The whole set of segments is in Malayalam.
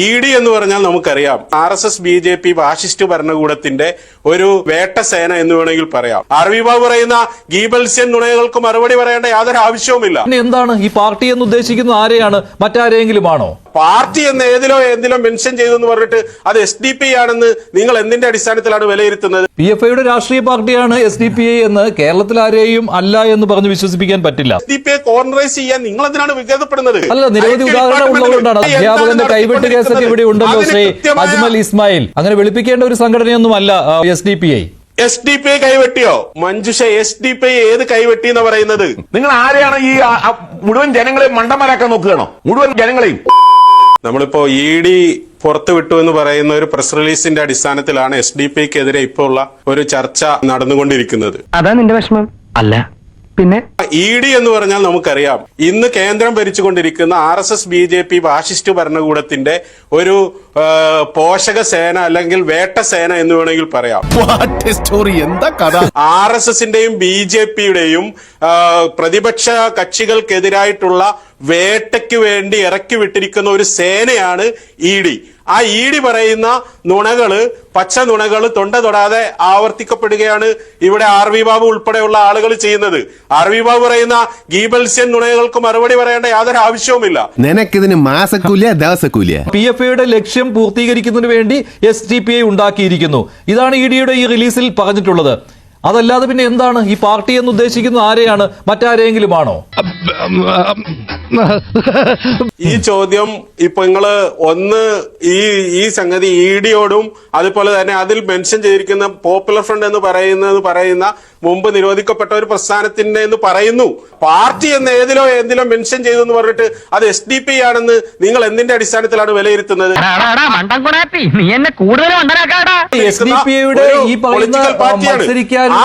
ED എന്ന് പറഞ്ഞാൽ നമുക്കറിയാം RSS BJP ഫാഷിസ്റ്റ് ഭരണകൂടത്തിന്റെ ഒരു വേട്ടസേന എന്ന് വേണമെങ്കിൽ പറയാം. ആർവി ബാബു പറയുന്ന ഗീബൽസ്യൻ നുണകൾക്ക് മറുപടി പറയേണ്ട യാതൊരു ആവശ്യവുമില്ല. എന്താണ് ഈ പാർട്ടി എന്ന് ഉദ്ദേശിക്കുന്നത്? ആരെയാണ്? മറ്റാരെങ്കിലും ആണോ? പാർട്ടി എന്ന് ഏതിലോ മെൻഷൻ ചെയ്തു എന്ന് പറഞ്ഞിട്ട് അത് SDP ആണെന്ന് നിങ്ങൾ എന്തിന്റെ അടിസ്ഥാനത്തിലാണ് വിലയിരുത്തുന്നത്? PFIയുടെ രാഷ്ട്രീയ പാർട്ടിയാണ് SDPI എന്ന് കേരളത്തിൽ ആരെയും അല്ല എന്ന് പറഞ്ഞ് വിശ്വസിപ്പിക്കാൻ പറ്റില്ല. SDPI കോർണറൈസ് ചെയ്യാൻ നിങ്ങൾ എന്തിനാണ് വിഖ്യാതപ്പെടുന്നത്? അല്ല, നിരവധി ഉദാഹരണം ഉള്ളതുകൊണ്ടാണ്. അധ്യാപകന്റെ കൈവെട്ട് കേസൊക്കെ ഇവിടെ ഉണ്ടല്ലോ ശ്രീ അജ്മൽ ഇസ്മായിൽ. അങ്ങനെ വെളുപ്പിക്കേണ്ട ഒരു സംഘടനയൊന്നുമല്ല SDPI. SDP കൈവെട്ടിയോ? മഞ്ജുഷ, SDP ഏത് കൈവെട്ടി എന്ന് പറയുന്നത്? നിങ്ങൾ ആരെയാണ് ഈ മുഴുവൻ ജനങ്ങളെയും മണ്ടന്മാരാക്കാൻ നോക്കുകയാണോ? മുഴുവൻ ജനങ്ങളെയും നമ്മളിപ്പോ ED പുറത്തു വിട്ടു എന്ന് പറയുന്ന ഒരു പ്രസ് റിലീസിന്റെ അടിസ്ഥാനത്തിലാണ് SDPIക്കെതിരെ ഇപ്പോൾ ഉള്ള ഒരു ചർച്ച നടന്നുകൊണ്ടിരിക്കുന്നത്. അതാ നിന്റെ വിഷമം? അല്ല പിന്നെ ED എന്ന് പറഞ്ഞാൽ നമുക്കറിയാം, ഇന്ന് കേന്ദ്രം ഭരിച്ചുകൊണ്ടിരിക്കുന്ന RSS BJP ഫാഷിസ്റ്റ് ഭരണകൂടത്തിന്റെ ഒരു പോഷക സേന അല്ലെങ്കിൽ വേട്ടസേന എന്ന് വേണമെങ്കിൽ പറയാം. RSSന്റെയും BJPയുടെയും പ്രതിപക്ഷ കക്ഷികൾക്കെതിരായിട്ടുള്ള വേട്ടയ്ക്ക് വേണ്ടി ഇറക്കി വിട്ടിരിക്കുന്ന ഒരു സേനയാണ് ED. ആ ED പറയുന്ന നുണകള്, പച്ച നുണകള് തൊണ്ട തൊടാതെ ആവർത്തിക്കപ്പെടുകയാണ് ഇവിടെ ആർവി ബാബു ഉൾപ്പെടെയുള്ള ആളുകൾ ചെയ്യുന്നത്. ആർവി ബാബു പറയുന്ന ഗീബൽസ്യൻ നുണകൾക്ക് മറുപടി പറയേണ്ട യാതൊരു ആവശ്യവുമില്ല. നിനക്കിതിന് മാസക്കൂലിയ ദിവസക്കൂലിയ? PFIയുടെ ലക്ഷ്യം പൂർത്തീകരിക്കുന്നതിന് വേണ്ടി SDPI ഉണ്ടാക്കിയിരിക്കുന്നു. ഇതാണ് EDയുടെ ഈ റിലീസിൽ പറഞ്ഞിട്ടുള്ളത്. അതല്ലാതെ പിന്നെ എന്താണ് ഈ പാർട്ടി എന്ന് ഉദ്ദേശിക്കുന്നത്? ആരെയാണ്? മറ്റാരെങ്കിലും ആണോ? ഈ ചോദ്യം ഇപ്പൊ നിങ്ങള് ഈ സംഗതി EDയോടും അതുപോലെ തന്നെ അതിൽ മെൻഷൻ ചെയ്തിരിക്കുന്ന പോപ്പുലർ ഫ്രണ്ട് എന്ന് പറയുന്ന മുമ്പ് നിരോധിക്കപ്പെട്ട ഒരു പ്രസ്ഥാനത്തിന്റെ എന്ന് പറയുന്നു. പാർട്ടി എന്ന് ഏതിലോ മെൻഷൻ ചെയ്തു എന്ന് പറഞ്ഞിട്ട് അത് SDP ആണെന്ന് നിങ്ങൾ എന്തിന്റെ അടിസ്ഥാനത്തിലാണ് വിലയിരുത്തുന്നത്? SDPIയുടെ ഈ പറയുന്ന മത്സരിക്കാനുള്ള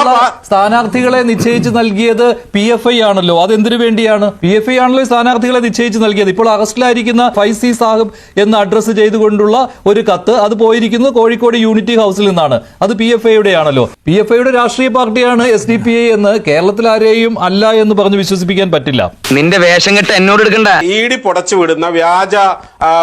സ്ഥാനാർത്ഥികളെ നിശ്ചയിച്ച് നൽകിയത് PFI ആണല്ലോ. അതെന്തിനു വേണ്ടിയാണ്? PFI ആണല്ലോ സ്ഥാനാർത്ഥികളെ നിശ്ചയിച്ച് നൽകിയത്. ഇപ്പോൾ അറസ്റ്റിലായിരിക്കുന്ന ഫൈസി സാഹിബ് എന്ന് അഡ്രസ് ചെയ്തുകൊണ്ടുള്ള ഒരു കത്ത് അത് പോയിരിക്കുന്നത് കോഴിക്കോട് യൂണിറ്റി ഹൗസിൽ നിന്നാണ്. അത് PFIയുടെ ആണല്ലോ. PFIയുടെ രാഷ്ട്രീയ പാർട്ടിയാണ് SDPI എന്ന് കേരളത്തിൽ ആരെയും അല്ല എന്ന് പറഞ്ഞ് വിശ്വസിപ്പിക്കാൻ പറ്റില്ല. നിന്റെ വേഷം കെട്ട് എന്നോട് എടുക്കണ്ട. ED പുറച്ചു വിടുന്ന വ്യാജ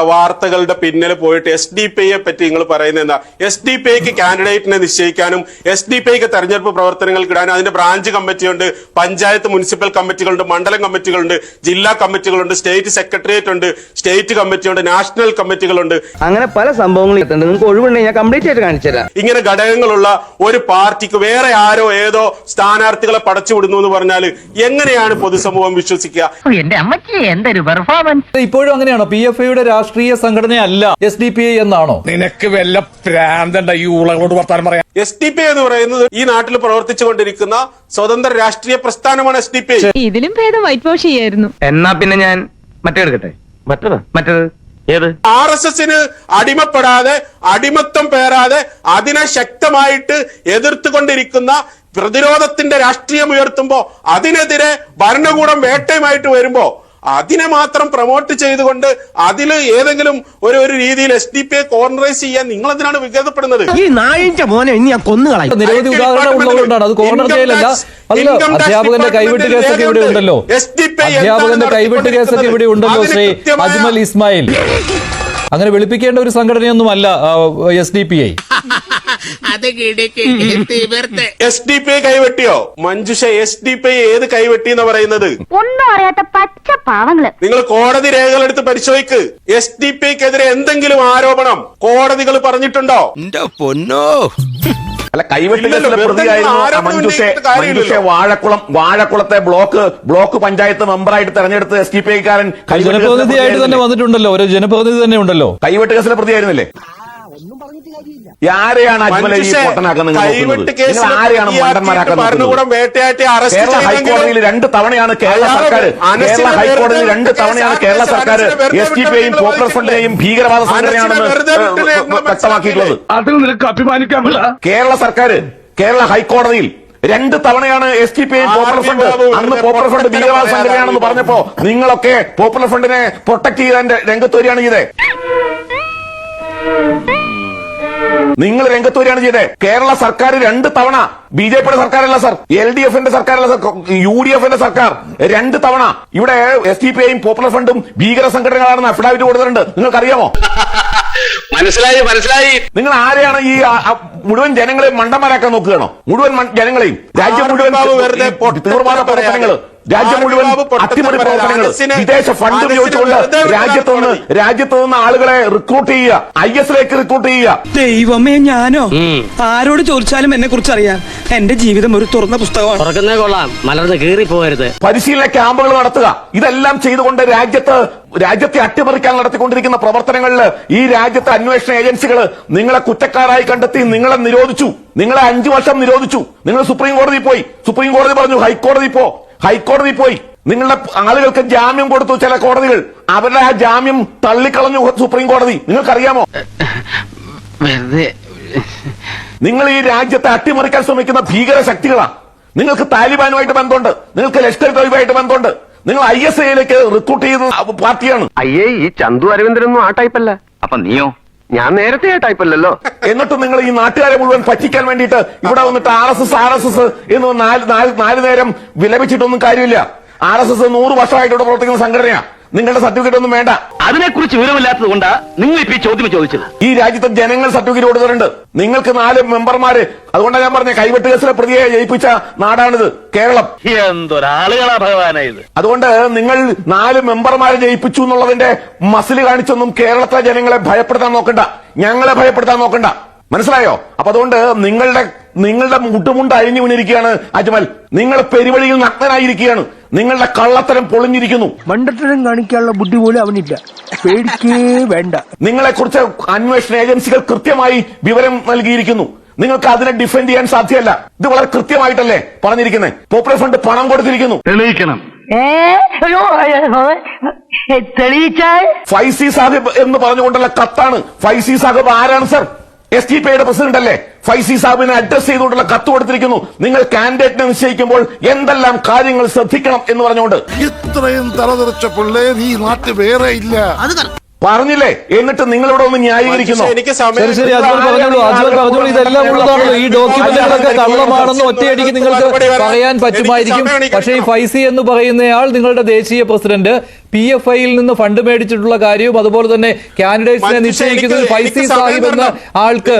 വാർത്തകളുടെ പിന്നിൽ പോയിട്ട് SDPIയെ പറ്റി നിങ്ങൾ പറയുന്നത് എന്താ? SDPIക്ക് കാൻഡിഡേറ്റിനെ നിശ്ചയിക്കാനും SDPIക്ക് തെരഞ്ഞെടുപ്പ് പ്രവർത്തനങ്ങൾക്ക് ഇടാനും അതിന്റെ ബ്രാഞ്ച് കമ്മിറ്റിയുണ്ട്, പഞ്ചായത്ത് മുനിസിപ്പൽ കമ്മിറ്റികളുണ്ട്, മണ്ഡലം കമ്മിറ്റികളുണ്ട്, ജില്ലാ കമ്മിറ്റികളുണ്ട്, സ്റ്റേറ്റ് സെക്രട്ടേറിയറ്റ് ഉണ്ട്, സ്റ്റേറ്റ് കമ്മിറ്റിയുണ്ട്, നാഷണൽ കമ്മിറ്റികളുണ്ട്. അങ്ങനെ പല സംഭവങ്ങളും നിങ്ങൾക്ക് ഒഴിവുണ്ടെങ്കിൽ ഞാൻ കംപ്ലീറ്റ് ആയിട്ട് കാണിച്ചു തരാം. ഇങ്ങനെ ഘടകങ്ങളുള്ള ഒരു പാർട്ടിക്ക് വേറെ ആരോ ഏതോ സ്ഥാനാർത്ഥികളെ പടച്ചുവിടുന്നു എന്ന് പറഞ്ഞാൽ എങ്ങനെയാണ് പൊതുസമൂഹം വിശ്വസിക്കുക? എന്റെ അമ്മച്ചി എന്തൊരു പെർഫോമൻസ്. ഇപ്പോഴും അങ്ങനെയാണോ? PFIയുടെ രാഷ്ട്രീയ സംഘടനയല്ല SDPI എന്നാണോ? നിനക്ക് വല്ല പ്രാന്തണ്ട ഈ ഉളകളോട് വർത്താനം പറയാം. SDPI എന്ന് പറയുന്നത് ഈ നാട്ടിൽ പ്രവർത്തിച്ചുകൊണ്ടിരിക്കുന്ന സ്വതന്ത്ര രാഷ്ട്രീയ പ്രസ്ഥാനമാണ് SDPI. ഇതിലും ഭേദം വൈറ്റ് വാഷ് ചെയ്യായിരുന്നു. എന്നാ പിന്നെ ഞാൻ മറ്റേ എടുക്കട്ടെ. മറ്റേത് ഏത്? RSSന് അടിമപ്പെടാതെ, അടിമത്തം പേരാതെ അതിനെ ശക്തമായിട്ട് എതിർത്തുകൊണ്ടിരിക്കുന്ന പ്രതിരോധത്തിന്റെ രാഷ്ട്രീയം ഉയർത്തുമ്പോ അതിനെതിരെ ഭരണകൂടം വേട്ടയുമായിട്ട് വരുമ്പോ അതിനെ മാത്രം പ്രൊമോട്ട് ചെയ്തുകൊണ്ട് അതിൽ ഏതെങ്കിലും ഒരു രീതിയിൽ SDPI കോർണറൈസ് ചെയ്യാൻ നിങ്ങൾ എന്തിനാണ് വിഖ്യാതപ്പെടുന്നത്? ഈ നായിന്റെ മോനെ ഇനി ഞാൻ കൊന്നുകളയും. നിരവധി ഉദാഹരണം ഉള്ളതുകൊണ്ടാണ്. അത് കോർണർ ചെയ്യലല്ല. അല്ല, അധ്യാപകന്റെ കൈവെട്ട് കേസൊക്കെ ഇവിടെ ഉണ്ടല്ലോ. അധ്യാപകന്റെ കൈവെട്ട് കേസൊക്കെ ഇവിടെ ഉണ്ടല്ലോ ശ്രീ അജ്മൽ ഇസ്മായിൽ. അങ്ങനെ വെളുപ്പിക്കേണ്ട ഒരു സംഘടനയൊന്നുമല്ല SDPI. SDPI കൈവെട്ടിയോ? മഞ്ജുഷ, SDP ഏത് കൈവെട്ടി എന്ന് പറയുന്നത്? ഒന്നും അറിയാത്ത പച്ച പാവങ്ങള്. നിങ്ങൾ കോടതി രേഖകളെടുത്ത് പരിശോധിക്ക്. SDPIക്കെതിരെ എന്തെങ്കിലും ആരോപണം കോടതികൾ പറഞ്ഞിട്ടുണ്ടോ? പൊന്നോ. അല്ല, കൈവെട്ട് കേസിലെ പ്രതിയായിരുന്നു മഞ്ജുഷെ വാഴക്കുളത്തെ ബ്ലോക്ക് പഞ്ചായത്ത് മെമ്പറായിട്ട് തെരഞ്ഞെടുത്ത് SDPIക്കാരൻ ജനപ്രതിനിധിയായിട്ട് തന്നെ വന്നിട്ടുണ്ടല്ലോ. ഒരു ജനപ്രതിനിധി തന്നെ ഉണ്ടല്ലോ. കൈവെട്ട് കേസിലെ പ്രതിയായിരുന്നില്ലേ? ആരെയാണ് അജ്മൽ ഈ പൊട്ടനാക്കുന്നത്? ആരെയാണ് മണ്ടന്മാരാക്കുന്നത്? കേരള ഹൈക്കോടതിയിൽ 2 തവണയാണ് കേരള സർക്കാർ SDPIയും പോപ്പുലർ ഫ്രണ്ടിനെയും ഭീകരവാദ സംഘടനയാണെന്ന് വ്യക്തമാക്കിയിട്ടുള്ളത്. അതിൽ നിനക്ക് അഭിമാനിക്കാമല്ല. കേരള ഹൈക്കോടതിയിൽ 2 തവണയാണ് SDPIയും പോപ്പുലർ ഫ്രണ്ട്, അന്ന് പോപ്പുലർ ഫ്രണ്ട് ഭീകരവാദ സംഘടനയാണെന്ന് പറഞ്ഞപ്പോ നിങ്ങളൊക്കെ പോപ്പുലർ ഫ്രണ്ടിനെ പ്രൊട്ടക്ട് ചെയ്തതിന്റെ രംഗത്ത് വരികയാണ് ചെയ്തത്. നിങ്ങൾ രംഗത്ത് വരികയാണ് ചെയ്തത്. കേരള സർക്കാർ 2 തവണ, ബിജെപിയുടെ സർക്കാരല്ല സർ, LDFന്റെ സർക്കാരല്ല സർ, UDFന്റെ സർക്കാർ 2 തവണ ഇവിടെ SDPIയും പോപ്പുലർ ഫ്രണ്ടും ഭീകര സംഘടനകളാണെന്ന് അഫിഡാവിറ്റ് കൊടുത്തിട്ടുണ്ട്. നിങ്ങൾക്കറിയാമോ? മനസ്സിലായി. നിങ്ങൾ ആരെയാണ് ഈ മുഴുവൻ ജനങ്ങളെയും മണ്ടന്മാരാക്കാൻ നോക്കുകയാണോ? മുഴുവൻ ജനങ്ങളെയും, രാജ്യം മുഴുവൻ തീവ്രവാദ പ്രവർത്തനങ്ങൾ, രാജ്യം മുഴുവൻ അട്ടിമറി പ്രവർത്തനങ്ങൾ, വിദേശ ഫണ്ട് ഉപയോഗിച്ചുകൊണ്ട് രാജ്യത്ത് നിന്ന് ആളുകളെ റിക്രൂട്ട് ചെയ്യുക, IS-ലേക്ക് റിക്രൂട്ട് ചെയ്യുക. ദൈവമേ, ഞാനോ? ആരോട് ചോദിച്ചാലും എന്നെ കുറിച്ച് അറിയാം. എന്റെ ജീവിതം ഒരു തുറന്ന പുസ്തകമാണ്. തുറക്കുന്നേ കൊള്ളാം, മലർന്ന് കീറി പോകരുത്. പരിശീലന ക്യാമ്പുകൾ നടത്തുക, ഇതെല്ലാം ചെയ്തുകൊണ്ട് രാജ്യത്തെ അട്ടിമറിക്കാൻ നടത്തിക്കൊണ്ടിരിക്കുന്ന പ്രവർത്തനങ്ങളിൽ ഈ രാജ്യത്തെ അന്വേഷണ ഏജൻസികൾ നിങ്ങളെ കുറ്റക്കാരായി കണ്ടെത്തി നിങ്ങളെ നിരോധിച്ചു. നിങ്ങളെ 5 വർഷം നിരോധിച്ചു. നിങ്ങൾ സുപ്രീം കോടതി പോയി. സുപ്രീം കോടതി പറഞ്ഞു ഹൈക്കോടതി പോയി. നിങ്ങളുടെ ആളുകൾക്ക് ജാമ്യം കൊടുത്തു ചില കോടതികൾ. അവരുടെ ആ ജാമ്യം തള്ളിക്കളഞ്ഞു സുപ്രീം കോടതി. നിങ്ങൾക്കറിയാമോ? നിങ്ങൾ ഈ രാജ്യത്തെ അട്ടിമറിക്കാൻ ശ്രമിക്കുന്ന ഭീകര ശക്തികളാണ്. നിങ്ങൾക്ക് താലിബാനുമായിട്ട് ബന്ധമുണ്ട്, നിങ്ങൾക്ക് ലഷ്കർ തൊയ്ബായിട്ട് ബന്ധമുണ്ട്, നിങ്ങൾ ISIലേക്ക് റിക്രൂട്ട് ചെയ്ത പാർട്ടിയാണ്. അയ്യേ, ഈ ചന്തു അരവിന്ദനൊന്നും ആ ടൈപ്പല്ല. അപ്പൊ നീയോ? ഞാൻ നേരത്തെ ആ ടൈപ്പല്ലല്ലോ. എന്നിട്ട് നിങ്ങൾ ഈ നാട്ടുകാരെ മുഴുവൻ പറ്റിക്കാൻ വേണ്ടിയിട്ട് ഇവിടെ വന്നിട്ട് RSS എന്ന് 4 നേരം വിലപിച്ചിട്ടൊന്നും കാര്യമില്ല. RSS 100 വർഷമായിട്ട് ഇവിടെ പ്രവർത്തിക്കുന്ന സംഘടനയാണ്. നിങ്ങളുടെ സർട്ടിഫിക്കറ്റ് ഒന്നും വേണ്ട. അതിനെക്കുറിച്ച് വിവരമില്ലാത്തത് കൊണ്ടാ നിങ്ങൾ ഇപ്പൊ ഈ ചോദ്യം ചോദിച്ചത്. ഈ രാജ്യത്തെ ജനങ്ങൾ സർട്ടിഫിക്കറ്റ് കൊടുത്തിട്ടുണ്ട്. നിങ്ങൾക്ക് 4 മെമ്പർമാര്. അതുകൊണ്ടാണ് ഞാൻ പറഞ്ഞ കൈവെട്ട് കേസിലെ പ്രതിയെ ജയിപ്പിച്ച നാടാണിത് കേരളം. എന്തൊരാളുകളാ ഭഗവാനാ ഇത്. അതുകൊണ്ട് നിങ്ങൾ 4 മെമ്പർമാരെ ജയിപ്പിച്ചു എന്നുള്ളതിന്റെ മസിൽ കാണിച്ചൊന്നും കേരളത്തിലെ ജനങ്ങളെ ഭയപ്പെടുത്താൻ നോക്കണ്ട, ഞങ്ങളെ ഭയപ്പെടുത്താൻ നോക്കണ്ട. മനസ്സിലായോ? അപ്പൊ അതുകൊണ്ട് നിങ്ങളുടെ മുട്ടുമുണ്ട് അഴിഞ്ഞു വീണിരിക്കുകയാണ് അജ്മൽ. നിങ്ങൾ പെരുവഴിയിൽ നഗ്നനായിരിക്കുകയാണ്. നിങ്ങളുടെ കള്ളത്തരം പൊളിഞ്ഞിരിക്കുന്നു. മണ്ടത്തരം കാണിക്കാനുള്ള ബുദ്ധി പോലും അവനില്ല. പേടിക്കേ വേണ്ട. നിങ്ങളെക്കുറിച്ച് അന്വേഷണ ഏജൻസികൾ കൃത്യമായി വിവരം നൽകിയിരിക്കുന്നു. നിങ്ങൾക്ക് അതിനെ ഡിഫെൻഡ് ചെയ്യാൻ സാധ്യമല്ല. ഇത് വളരെ കൃത്യമായിട്ടല്ലേ പറഞ്ഞിരിക്കുന്നത്. പോപ്പുലർ ഫ്രണ്ട് പണം കൊടുത്തിരിക്കുന്നു. തെളിയിക്കണം. തെളിയിച്ചാൽ ഫൈസി സാഹിബ് എന്ന് പറഞ്ഞുകൊണ്ടുള്ള കത്താണ്. ഫൈസി സാഹിബ് ആരാണ് സർ? SDPIയുടെ പ്രസിഡന്റ് അല്ലേ? ഫൈസി സാഹിബിനെ അഡ്രസ് ചെയ്തുകൊണ്ടുള്ള കത്ത് കൊടുത്തിരിക്കുന്നു. നിങ്ങൾ കാൻഡിഡേറ്റിനെ നിശ്ചയിക്കുമ്പോൾ എന്തെല്ലാം കാര്യങ്ങൾ ശ്രദ്ധിക്കണം എന്ന് പറഞ്ഞുകൊണ്ട്. ഇത്രയും തലതെറിച്ച പിള്ളേ ഈ നാട്ടിൽ വേറെ ഇല്ല. പറഞ്ഞില്ലേ? എന്നിട്ട് നിങ്ങളിവിടെ ഒന്ന് ന്യായീകരിക്കുന്നു. എനിക്ക് ശരി, അജ്മൽ പറഞ്ഞോളൂ. ഇതെല്ലാം ഉള്ളതാണല്ലോ. ഈ ഡോക്യുമെന്റുകളൊക്കെ കള്ളമാണെന്ന് ഒറ്റയടിക്ക് നിങ്ങൾക്ക് പറയാൻ പറ്റുമായിരിക്കും. പക്ഷേ ഈ ഫൈസി എന്ന് പറയുന്നയാൾ നിങ്ങളുടെ ദേശീയ പ്രസിഡന്റ്, PFIയിൽ നിന്ന് ഫണ്ട് മേടിച്ചിട്ടുള്ള കാര്യവും അതുപോലെ തന്നെ കാൻഡിഡേറ്റ്സിനെ നിശ്ചയിക്കുന്നത് ഫൈസി സാഹിബ് എന്ന ആൾക്ക്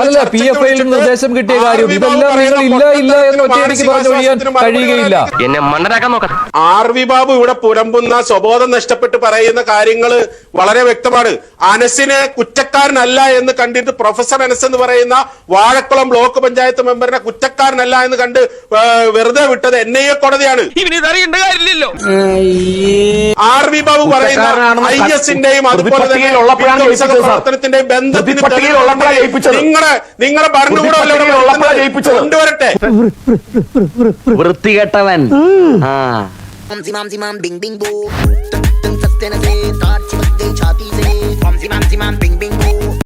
അല്ല, PFIയിൽ നിന്ന് നിർദ്ദേശം കിട്ടിയ കാര്യവും ഇതെല്ലാം നിങ്ങൾ ഇല്ല എന്ന് ഒറ്റയടിക്ക് പറഞ്ഞൊഴിയാൻ കഴിയുകയില്ല. എന്നെ മണ്ണരാക്കാൻ നോക്കാം. RV ബാബു ഇവിടെ പുലമ്പുന്ന സ്വബോധം നഷ്ടപ്പെട്ട് പറയുന്ന കാര്യങ്ങൾ വളരെ വ്യക്തമാണ്. അനസിനെ കുറ്റക്കാരനല്ല എന്ന് കണ്ടിട്ട് പ്രൊഫസർ അനസ് എന്ന് പറയുന്ന വാഴക്കുളം ബ്ലോക്ക് പഞ്ചായത്ത് മെമ്പറിനെ കുറ്റക്കാരനല്ല എന്ന് കണ്ട് വെറുതെ വിട്ടത് NIA കോടതിയാണ്. RV ബാബു പറയുന്ന IS-ന്റെയും അതുപോലെ തന്നെ പ്രവർത്തനത്തിന്റെയും ബന്ധത്തിന് നിങ്ങളെ ഭരണകൂടം കൊണ്ടുവരട്ടെ. വൃത്തികെട്ടവൻ.